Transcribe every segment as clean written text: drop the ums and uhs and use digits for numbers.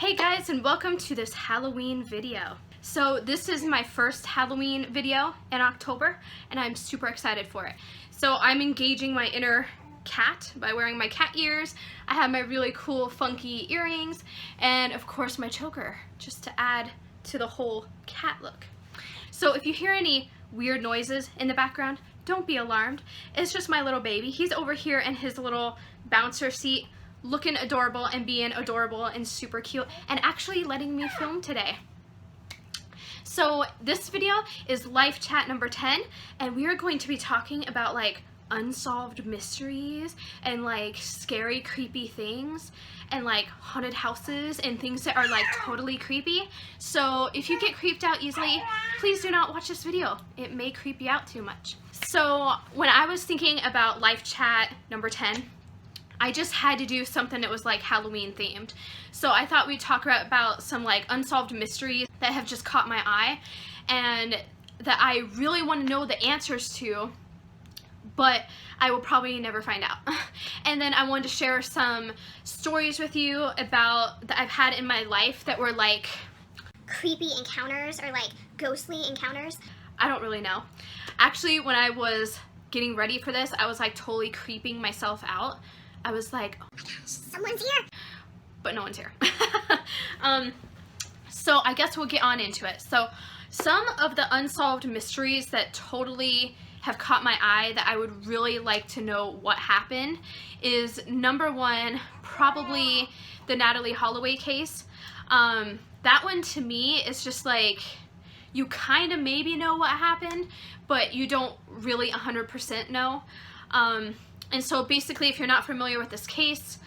Hey guys, and welcome to this Halloween video. So this is my first Halloween video in October and I'm super excited for it. So I'm engaging my inner cat by wearing my cat ears. I have my really cool funky earrings and of course my choker just to add to the whole cat look. So if you hear any weird noises in the background, don't be alarmed. It's just my little baby. He's over here in his little bouncer seat looking adorable and being adorable and super cute and actually letting me film today. So this video is life chat number 10 and we are going to be talking about like unsolved mysteries and like scary creepy things and like haunted houses and things that are like totally creepy. So if you get creeped out easily, please do not watch this video. It may creep you out too much. So when I was thinking about life chat number 10, I just had to do something that was like Halloween themed. So I thought we'd talk about some like unsolved mysteries that have just caught my eye and that I really want to know the answers to, but I will probably never find out. And then I wanted to share some stories with you about that I've had in my life that were like creepy encounters or like ghostly encounters. I don't really know. Actually, when I was getting ready for this, I was like totally creeping myself out. I was like, oh my gosh, Someone's here. But no one's here. So I guess we'll get on into it. So some of the unsolved mysteries that totally have caught my eye that I would really like to know what happened is number one, probably the Natalie Holloway case. That one to me is just like, you kind of maybe know what happened, but you don't really 100% know. And so basically, if you're not familiar with this case,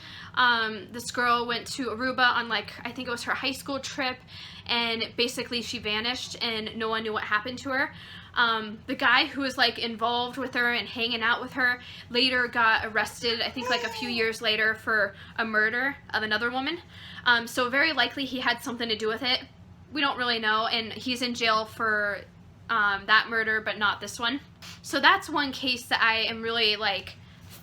this girl went to Aruba on like, I think it was her high school trip, and basically she vanished and no one knew what happened to her. The guy who was like involved with her and hanging out with her later got arrested, I think like a few years later, for a murder of another woman. So very likely he had something to do with it. We don't really know, and he's in jail for that murder, but not this one. So that's one case that I am really like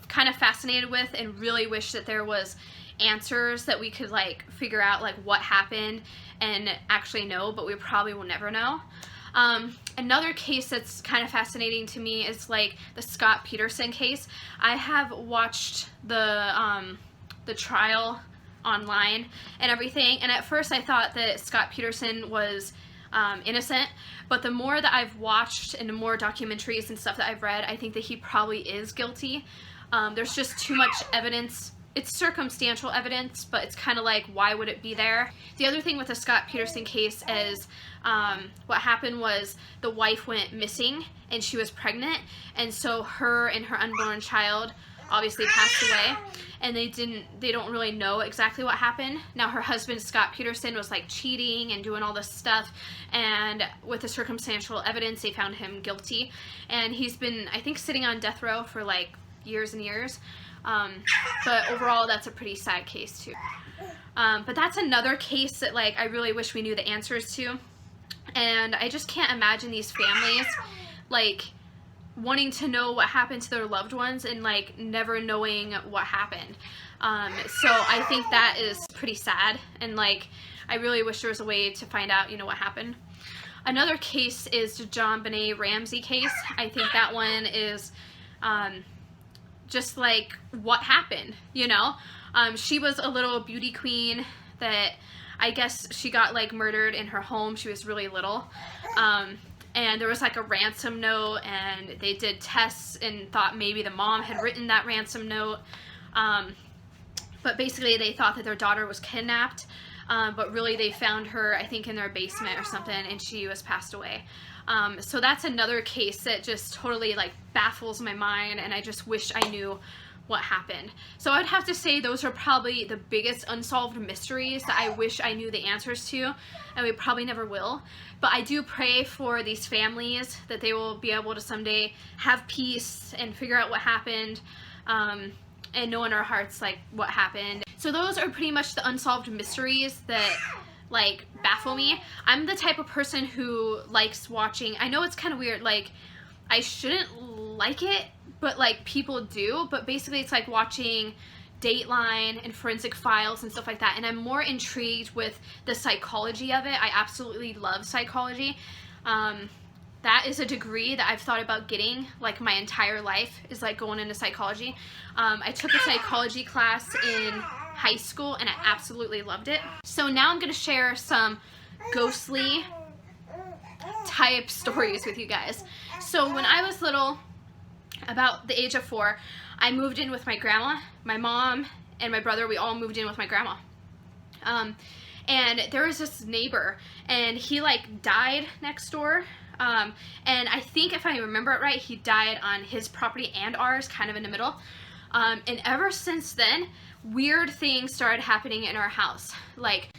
kind of fascinated with and really wish that there was answers that we could like figure out like what happened and actually know, but we probably will never know. Another case that's kind of fascinating to me is like the Scott Peterson case. I have watched the trial online and everything, and at first I thought that Scott Peterson was innocent, but the more that I've watched and the more documentaries and stuff that I've read, I think that he probably is guilty. There's just too much evidence. It's circumstantial evidence, but it's kind of like, why would it be there? The other thing with the Scott Peterson case is what happened was the wife went missing and she was pregnant, and so her and her unborn child obviously passed away, and they don't really know exactly what happened. Now her husband Scott Peterson was like cheating and doing all this stuff, and with the circumstantial evidence they found him guilty, and he's been, I think, sitting on death row for like years and years. But overall that's a pretty sad case too. But that's another case that like I really wish we knew the answers to, and I just can't imagine these families like wanting to know what happened to their loved ones and like never knowing what happened. So I think that is pretty sad, and like I really wish there was a way to find out, you know, what happened. Another case is the JonBenet Ramsey case. I think that one is just like what happened, you know. She was a little beauty queen that I guess she got like murdered in her home. She was really little, and there was like a ransom note, and they did tests and thought maybe the mom had written that ransom note, but basically they thought that their daughter was kidnapped, but really they found her, I think, in their basement or something, and she was passed away. So that's another case that just totally like baffles my mind, and I just wish I knew what happened. So I'd have to say those are probably the biggest unsolved mysteries that I wish I knew the answers to, and we probably never will. But I do pray for these families that they will be able to someday have peace and figure out what happened, and know in our hearts like what happened. So those are pretty much the unsolved mysteries that like baffle me. I'm the type of person who likes watching, I know it's kind of weird, like I shouldn't like it, but like people do, but basically it's like watching Dateline and Forensic Files and stuff like that, and I'm more intrigued with the psychology of it. I absolutely love psychology. That is a degree that I've thought about getting like my entire life, is like going into psychology. I took a psychology class in high school and I absolutely loved it. So now I'm going to share some ghostly type stories with you guys. So when I was little, about the age of 4, I moved in with my grandma, my mom, and my brother. We all moved in with my grandma. And there was this neighbor, and he like died next door. And I think if I remember it right, he died on his property and ours, kind of in the middle. And ever since then, weird things started happening in our house. Like,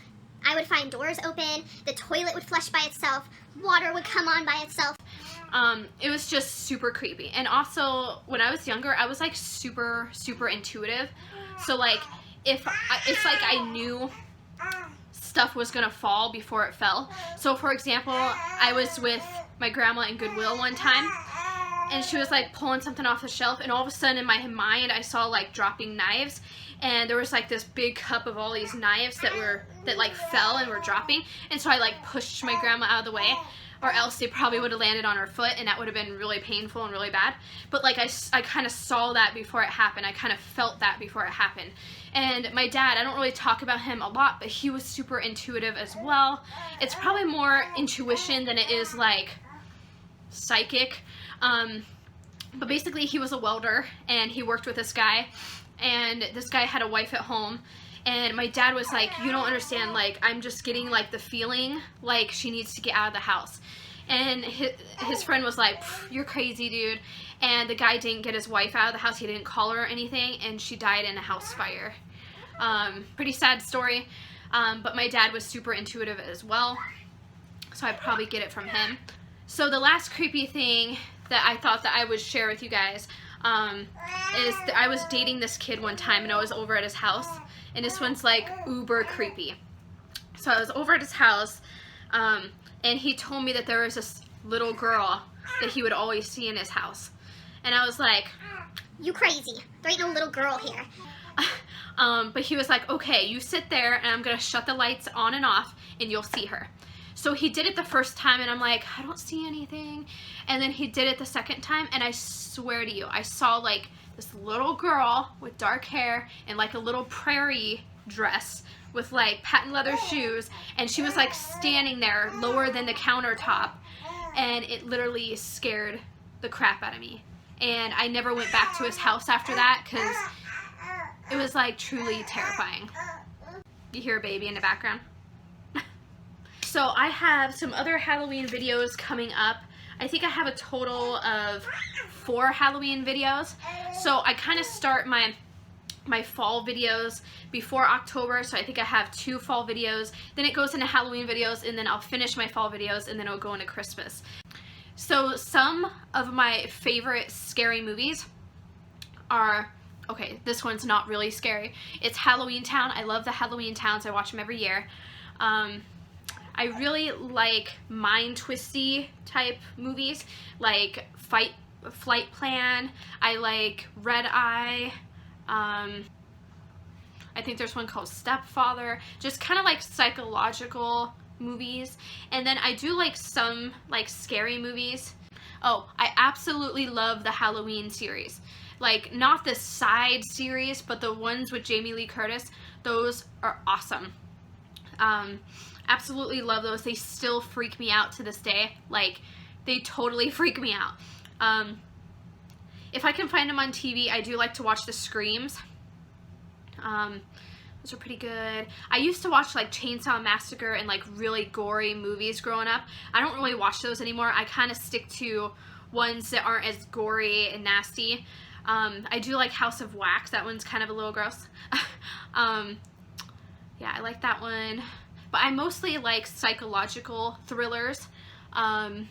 I would find doors open, the toilet would flush by itself, water would come on by itself. It was just super creepy. And also, when I was younger, I was like super intuitive. So like, it's like I knew stuff was gonna fall before it fell. So for example, I was with my grandma in Goodwill one time, and she was like pulling something off the shelf, and all of a sudden in my mind I saw like dropping knives, and there was like this big cup of all these knives that like fell and were dropping, and so I like pushed my grandma out of the way, or else they probably would have landed on her foot, and that would have been really painful and really bad. But like I kind of saw that before it happened. I kind of felt that before it happened. And my dad, I don't really talk about him a lot, but he was super intuitive as well. It's probably more intuition than it is like psychic. But basically he was a welder, and he worked with this guy, and this guy had a wife at home. And my dad was like, you don't understand, like, I'm just getting, like, the feeling like she needs to get out of the house. And his friend was like, you're crazy, dude. And the guy didn't get his wife out of the house. He didn't call her or anything, and she died in a house fire. Pretty sad story. But my dad was super intuitive as well, so I probably get it from him. So the last creepy thing that I thought that I would share with you guys is that I was dating this kid one time, and I was over at his house. And this one's like uber creepy. So I was over at his house, and he told me that there was this little girl that he would always see in his house. And I was like, You crazy. There ain't no little girl here. But he was like, okay, you sit there and I'm going to shut the lights on and off and you'll see her. So he did it the first time and I'm like, I don't see anything. And then he did it the second time, and I swear to you, I saw like this little girl with dark hair and like a little prairie dress with like patent leather shoes, and she was like standing there lower than the countertop, and it literally scared the crap out of me. And I never went back to his house after that because it was like truly terrifying. You hear a baby in the background? So I have some other Halloween videos coming up. I think I have a total of 4 Halloween videos. So I kind of start my fall videos before October, so I think I have 2 fall videos. Then it goes into Halloween videos, and then I'll finish my fall videos, and then it'll go into Christmas. So some of my favorite scary movies are, okay, this one's not really scary. It's Halloween Town. I love the Halloween Towns. I watch them every year. I really like mind twisty type movies, like Flight Plan. I like Red Eye. I think there's one called Stepfather. Just kind of like psychological movies. And then I do like some like scary movies. Oh, I absolutely love the Halloween series. Like, not the side series, but the ones with Jamie Lee Curtis. Those are awesome. Absolutely love those. They still freak me out to this day. Like, they totally freak me out. If I can find them on TV, I do like to watch the Screams. Those are pretty good. I used to watch like Chainsaw Massacre and like really gory movies growing up. I don't really watch those anymore. I kind of stick to ones that aren't as gory and nasty. I do like House of Wax. That one's kind of a little gross. Yeah, I like that one. But I mostly like psychological thrillers, and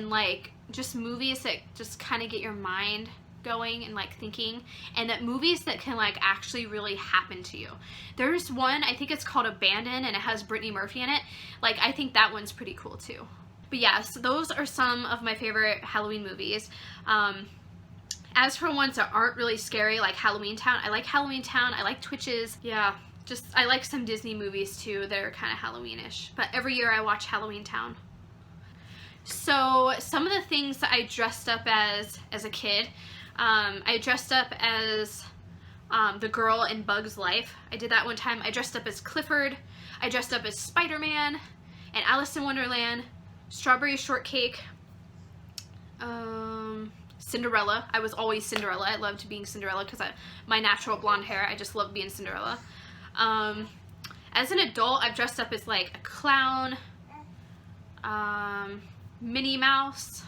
like just movies that just kind of get your mind going and like thinking, and that movies that can like actually really happen to you. There's one, I think it's called Abandoned, and it has Brittany Murphy in it. Like, I think that one's pretty cool too. But yeah, so those are some of my favorite Halloween movies. As for ones that aren't really scary, like Halloween Town, I like Halloween Town, I like Twitches, yeah, just, I like some Disney movies too that are kind of Halloweenish, but every year I watch Halloween Town. So, some of the things that I dressed up as a kid, I dressed up as the girl in Bug's Life. I did that one time. I dressed up as Clifford, I dressed up as Spider-Man, and Alice in Wonderland, Strawberry Shortcake, Cinderella. I was always Cinderella. I loved being Cinderella because my natural blonde hair, I just loved being Cinderella. As an adult, I've dressed up as like a clown, Minnie Mouse.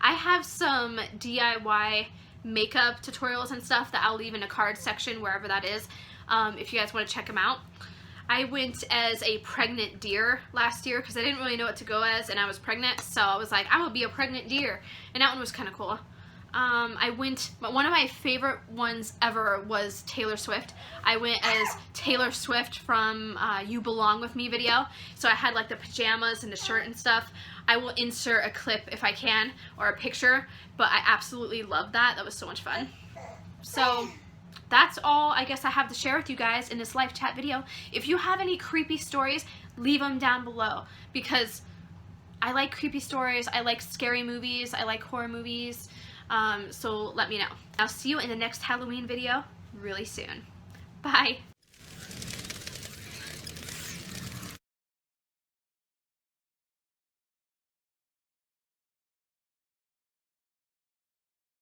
I have some DIY makeup tutorials and stuff that I'll leave in a card section wherever that is, if you guys want to check them out. I went as a pregnant deer last year because I didn't really know what to go as, and I was pregnant, so I was like, I will be a pregnant deer, and that one was kind of cool. One of my favorite ones ever was Taylor Swift. I went as Taylor Swift from You Belong With Me video, so I had like the pajamas and the shirt and stuff. I will insert a clip if I can, or a picture, but I absolutely loved that. That was so much fun. So that's all I guess I have to share with you guys in this live chat video. If you have any creepy stories, leave them down below, because I like creepy stories, I like scary movies, I like horror movies, so let me know. I'll see you in the next Halloween video really soon. Bye!